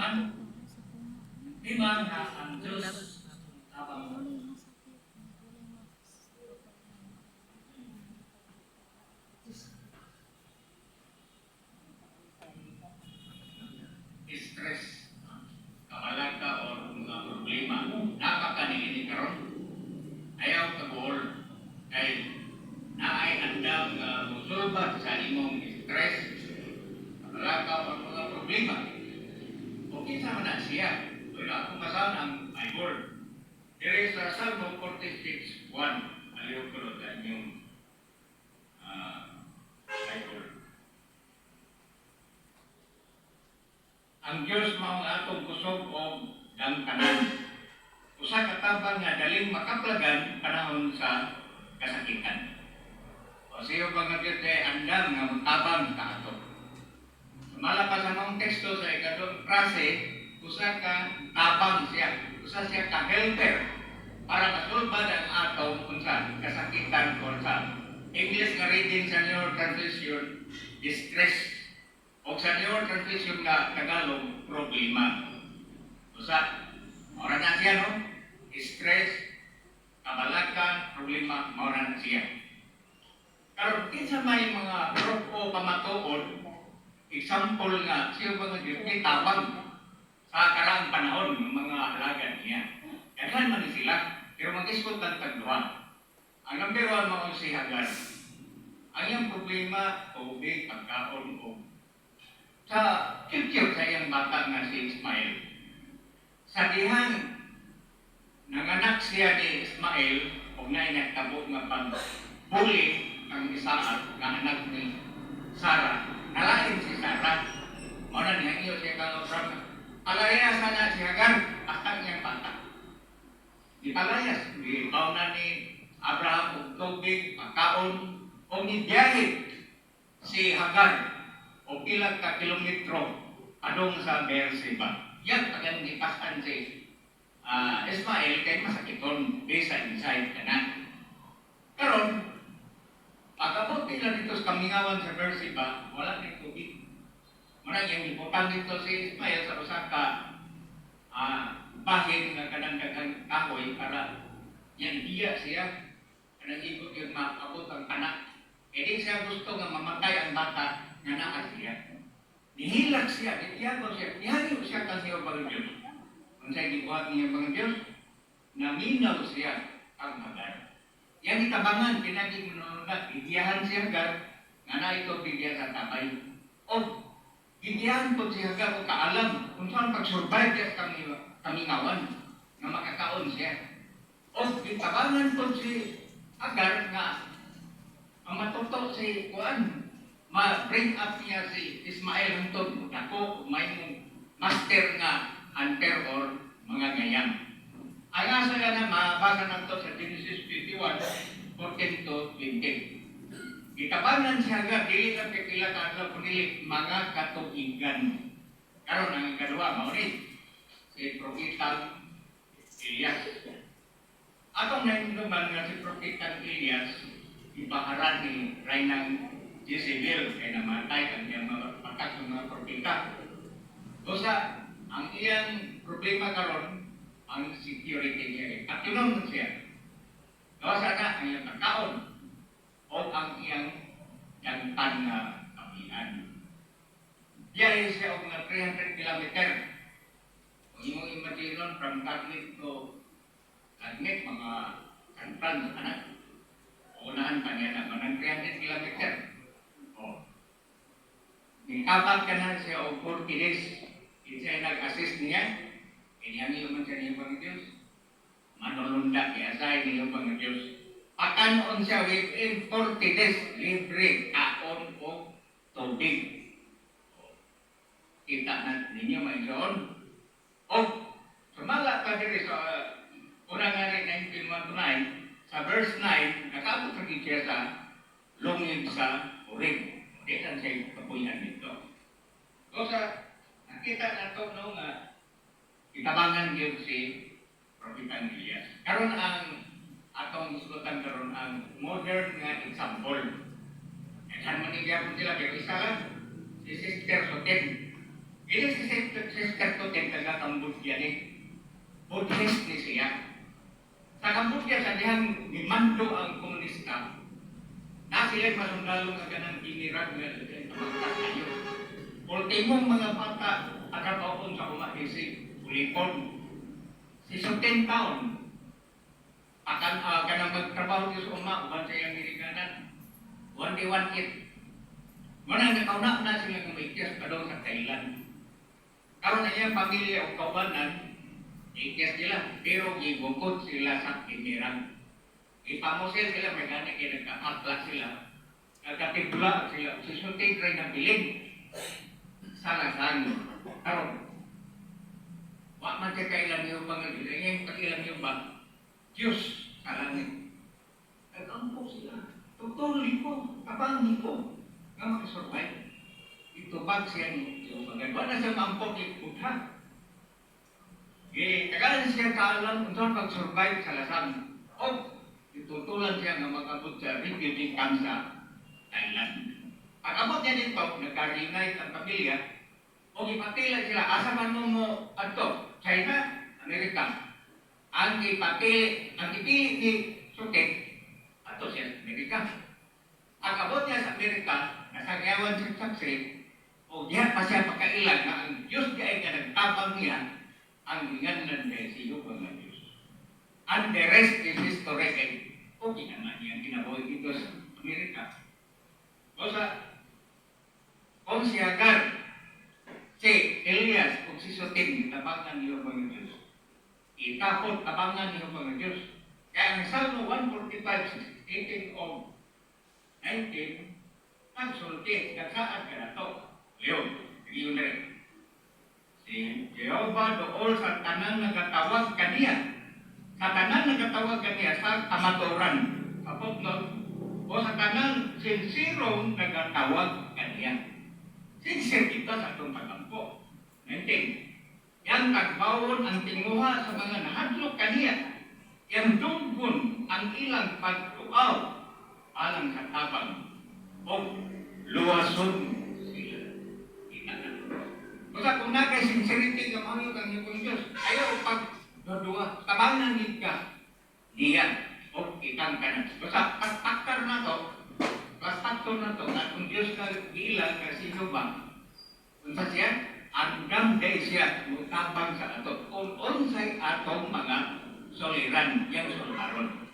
man, di man na ang Diyos tabang mo. Stress, kabalag ka o mga problema, napakaniini karon. Ayaw ka buol, kay naay andang musulbat sa imong stress, kabalag ka o mga problema. Okay sama na siya. Wala akong basahan ang Bible. There is a Psalm 46:1. Aliw ko rin ang inyong Bible. Ang Diyos mao atong kusog o dangkanan. Usa ka tabang nga daling makaplagan panahon sa kasakitan. O siyo ba nga Diyos ay andam nga mutabang ka ato. Sumala pa sa mong teksto sa ikadong frase, usa ka tabang siya, usa siya ka helper para masulbad ang atong unsa kasakitan o sa English nga reading sa New Translation, distress. O sa New Translation nga Tagalog, problema. Usa, maura na siya, no? Stress, kabalakan, problema, maura na siya. Pero kinsa may mga grupo pamatuod, example nga, siya ba nga Diyos, may tabang sa karaang panahon ng mga halagan niya. Kailan man sila, pero mag-iskot ang tagduha. Ang number 1 mga si Hagar. Ang iyang problema, tubig, pagkaon, o sa future sa iyang bata nga si Ismael. Sa dihan, nanganak siya ni Ismael, o na inagtabo nga pagbuli ang Isaac, nga anak ni Sarah. Nalain si Sarah. Muna niya iyo siya kang obrang. Palayas na si Hagar, ang iyang bata. Di palayas, di na ni Abraham o tubig, pagkaon, o nibiyahid si Hagar o ilang ka kilometro adong sa Beersheba. Yan tagang ipasan si Ismael kay masakiton sa inside kanan. Karon pagabot nila dito sa kamingawan sa Beersheba, wala nang tubig. Muna yung iputang dito si Ismael sa usa ka bahin nga kanang daghang kahoy para yan iya siya kanang ikot yung maabot ang anak. Hindi siya gusto nga mamatay ang bata nga naa siya. Nihilak siya, itiyago siya, nihayo siya kasi ang mga Diyos. Kung sa'y gibuhat niya mga Diyos, naminaw siya ang Hagar. Yang itabangan, pinaging menunod, itiyahan si Hagar, nga na ito bigyan sa tabay. O, itiyahan po si Hagar o kaalam kung saan pag-survive siya sa kamingawan, nga makakaon siya. O, itabangan po si Hagar nga ang matuto si Juan, ma-bring up niya si Ismael hantod ako may master nga hunter or mga gayam. Ang asa na mabasa nato sa Genesis 21:14 to 20. Gitabanan siya nga dili na pipila kadto kundi mga katuigan. Karon ang ikaduha mao ni si Propeta Elias. Atong nainduman nga si Propeta Elias ibaharan ni Rainang Jezebel kay namatay ang iyang mga patak ng mga propeta. Dosa, ang iyang problema karon ang security niya. At yun siya. Dosa na ang iyang pagkaon o ang iyang jantan na kamihan. Biyahe siya o mga 300 kilometer. Kung imong imagine from Catholic to Catholic, mga San Francisco, anak. Unahan pa niya naman ng 300 kilometer. O. Nikapat ka na siya o 40 days. Siya nag-assist niya. Kanyang yung siya niya pang Diyos. Manulunda kaya sa niya pang Diyos. Pakanoon siya within 40 days. Libre, kaon o tubig. O. Kita na ninyo may soon. O. Sumala pa diri sa unang nga rin 1919. Sa verse 9, nakabot sa siya sa lungig sa urig. Di na siya kapuyan dito. So sa nakita na ito no, nga itabangan yun si Propeta Elias. Karon ang atong iskutan karon ang modern nga example. Saan manigyan po sila, pero isa lang, si Sister Soten. Ili si Sister Soten sultin taga Cambodia ni Buddhist ni siya. Sa Cambodia sa dihang gimando ang komunista, na sila masundalo nga ganang inirag nga kayo. Ultimong mga bata atrapaon sa umahisig, ulipon. Si 10 taon, akan kanang magtrabaho sa uban sa iyang Amerikanan. 1 day 1 eat. Muna nakauna na sila ng ikyas pa doon sa Thailand. Karoon na iyang pamilya o kaubanan, ikyas nila, pero ibukod sila sa Imirang. Ipamusil sila, may gana kayo nagka-atla sila. Nagkatibula sila, sisuntig rin ang biling. Salasan. Karoon, wak man siya kailan yung pangalit, yung kakilang yung ba? Diyos, sa langit. Nagkampo sila. Tutuloy ko, kabangi ko. Nga makasurvive. Ito bag siya yung pagkagawa na siya mampok ikutha. Kagalan siya kaalam untuk mag-survive sa lasan. O, itutulan siya nga mag-abot sa refugee camp sa Thailand. Pag-abot niya dito, nagkarinay ang pamilya, o ipatila sila, asa man mo ato, China, Amerika. Ang ipili ni Suket, ato siya Amerika. Pag-abot niya sa Amerika, nasagyawan siya saksi, o diyan pa siya pagkailan na ang Diyos niya ay nagtabang niya, ang hinganan niya si Yuba ng Diyos. And the rest is history, and okay naman yan, ginabuhay dito sa Amerika. O sa, kung si Agar, si Elias, kung si Sotin, tabangan niyo mga Diyos. Itapot, tabangan niyo mga Diyos. Kaya ang Salmo 145, 18 of 19, nagsulti, nagsaad ka na to. Leon, yun rin. Si Jehovah dool sa tanan nagatawag kaniya. Sa tanan nagatawag kaniya sa kamaturan. Sa footnote, o sa tanan sinsirong nagatawag kaniya. Sinsir kita sa itong pagampo. 19. Yang tagbawon ang tinguha sa mga nahadlok kaniya. Yang dugon ang ilang pagtuaw alang sa tabang o luwason sila. Basta kung na kay sincerity ka mahal kang iyong Diyos, ayaw pag-dudua, tabangan ka niya o itang ka na. Basta pag-aktar na to, plus-factor na to, na kung Diyos ka ilang ka sino ba, kung sa siya, andam day siya mutabang sa ato, kung unsay atong mga soliran, yung solaron.